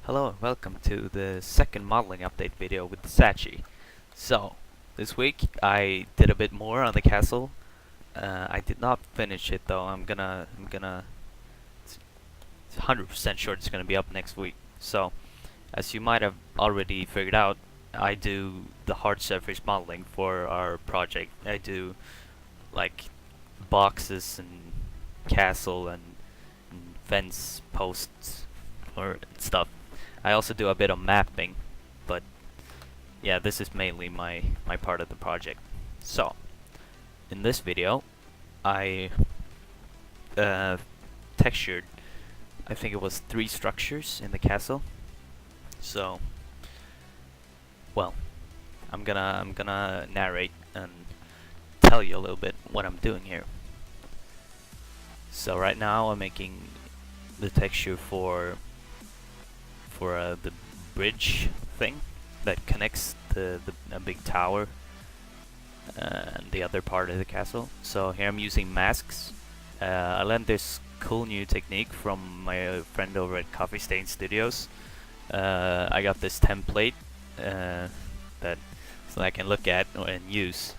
Hello and welcome to the second modeling update video with Zatchie. So, this week I did a bit more on the castle. I did not finish it though. I'm gonna 100% sure it's gonna be up next week. So, as you might have already figured out, I do the hard surface modeling for our project. I do like boxes and castle and fence posts or stuff. I also do a bit of mapping, but yeah, this is mainly my part of the project. So, in this video, I textured, I think it was 3 structures in the castle. So, well, I'm gonna narrate and tell you a little bit what I'm doing here. So right now I'm making the texture for the bridge thing that connects a big tower and the other part of the castle. So here I'm using masks. I learned this cool new technique from my friend over at Coffie Stain Studios. I got this template that so I can look at and use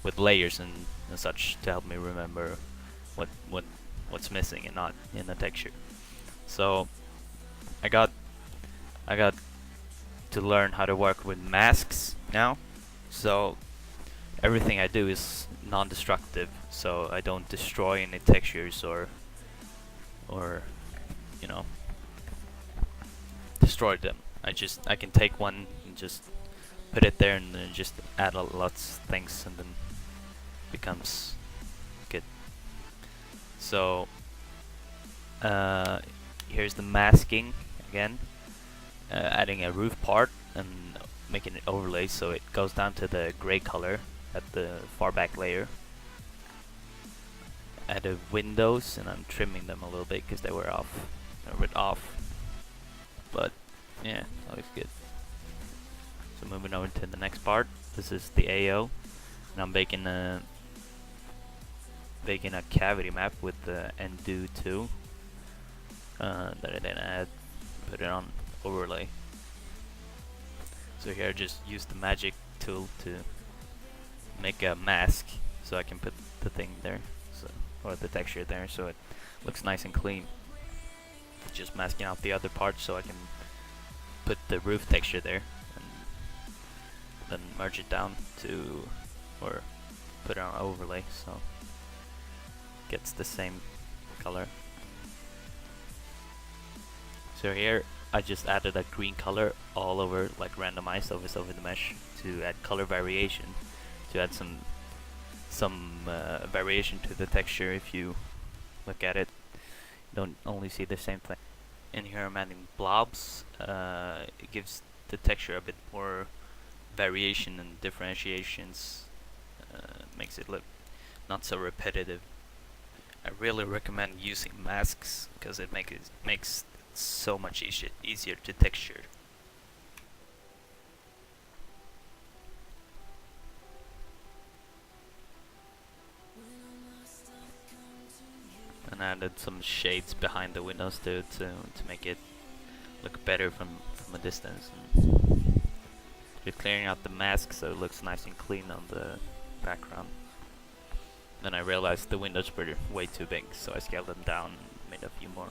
with layers and such to help me remember what's missing and not in the texture. So I got to learn how to work with masks now. So everything I do is non-destructive, so I don't destroy any textures or you know destroy them. I can take one and just put it there and then just add lots of things and then becomes good. So here's the masking again, adding a roof part and making it overlay so it goes down to the gray color at the far back layer. Added windows and I'm trimming them a little bit because they were a bit off, but yeah, that looks good. So moving over to the next part, this is the AO, and I'm making a cavity map with the Undo 2 that I then put it on overlay. So here I just use the magic tool to make a mask so I can put the thing there, so, or the texture there, so it looks nice and clean. Just masking out the other parts so I can put the roof texture there and then merge it down to, or put it on overlay so it gets the same color. So here I just added a green color all over, like randomized over the mesh to add color variation, to add some variation to the texture. If you look at it, you don't only see the same thing. In here I'm adding blobs. It gives the texture a bit more variation and differentiations, makes it look not so repetitive. I really recommend using masks because it makes so much easier to texture. And added some shades behind the windows to make it look better from a distance. And we're clearing out the mask so it looks nice and clean on the background. Then I realized the windows were way too big, so I scaled them down and made a few more.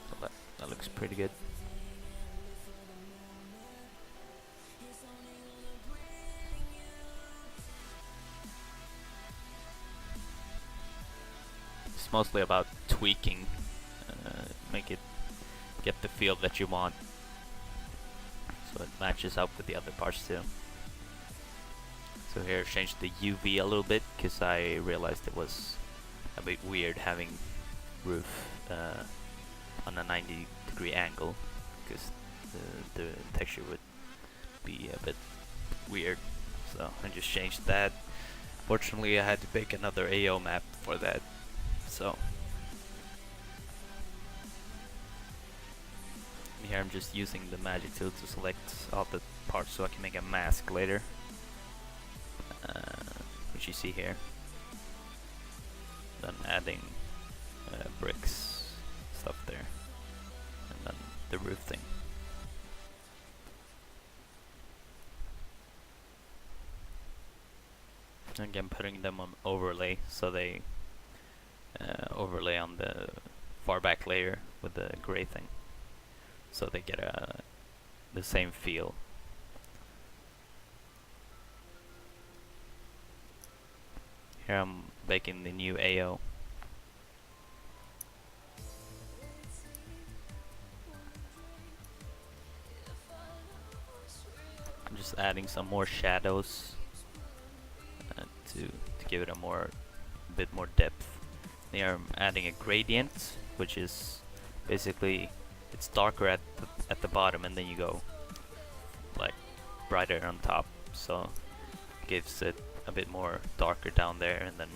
So that looks pretty good. It's mostly about tweaking, make it get the feel that you want, so it matches up with the other parts too. So here I changed the UV a little bit because I realized it was a bit weird having roof on a 90-degree angle, because the texture would be a bit weird. So I just changed that. Fortunately I had to make another AO map for that. So here I'm just using the magic tool to select all the parts so I can make a mask later, which you see here. Then adding bricks stuff there, and Again, putting them on overlay, so they overlay on the far back layer with the gray thing, so they get the same feel. Here I'm baking the new AO. I'm just adding some more shadows to give it a bit more depth. Here I'm adding a gradient, which is basically it's darker at the bottom, and then you go like brighter on top, so gives it a bit more darker down there and then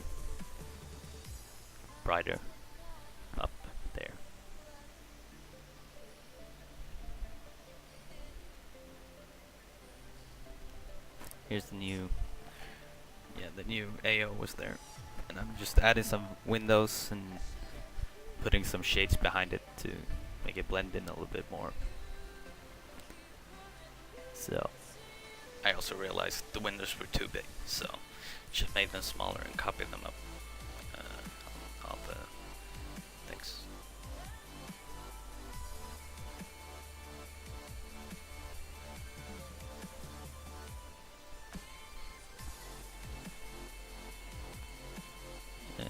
brighter up there. Here's the new AO was there, and I'm just adding some windows and putting some shades behind it to make it blend in a little bit more. So I also realized the windows were too big, so just made them smaller and copied them up on all the things. And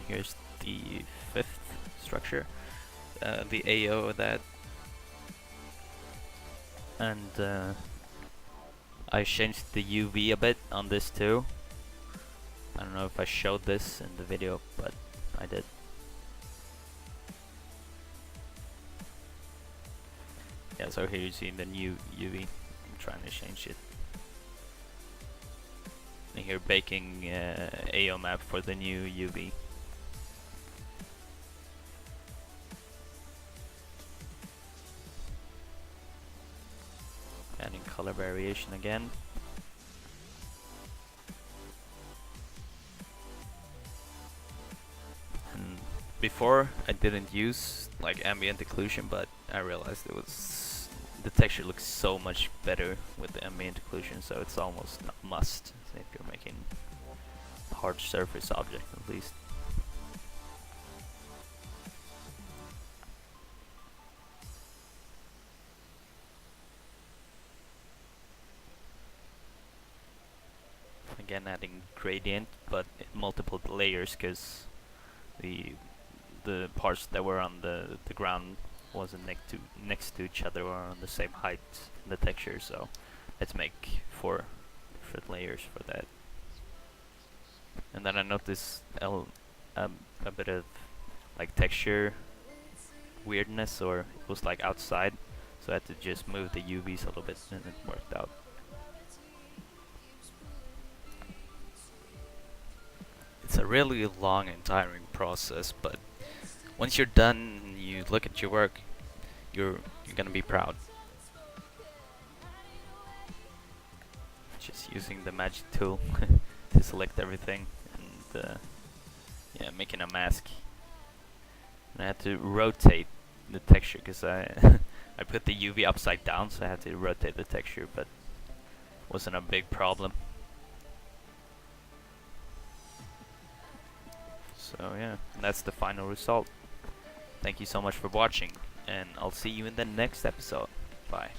here's the fifth structure, the AO that, and I changed the UV a bit on this too. I don't know if I showed this in the video, but I did. Yeah, so here you see the new UV. I'm trying to change it. And here baking AO map for the new UV. Adding color variation again. And before I didn't use like ambient occlusion, but I realized the texture looks so much better with the ambient occlusion, so it's almost a must if you're making a hard surface object at least. Again, adding gradient, but in multiple layers, because the parts that were on the ground wasn't next to each other or on the same height in the texture, so let's make 4 different layers for that. And then I noticed a bit of like texture weirdness, or it was like outside, so I had to just move the UVs a little bit, and it worked out. It's a really long and tiring process, but once you're done and you look at your work, you're gonna be proud. Just using the magic tool to select everything, and yeah, making a mask. And I had to rotate the texture because I I put the UV upside down, so I had to rotate the texture, but it wasn't a big problem. So yeah, that's the final result. Thank you so much for watching, and I'll see you in the next episode. Bye.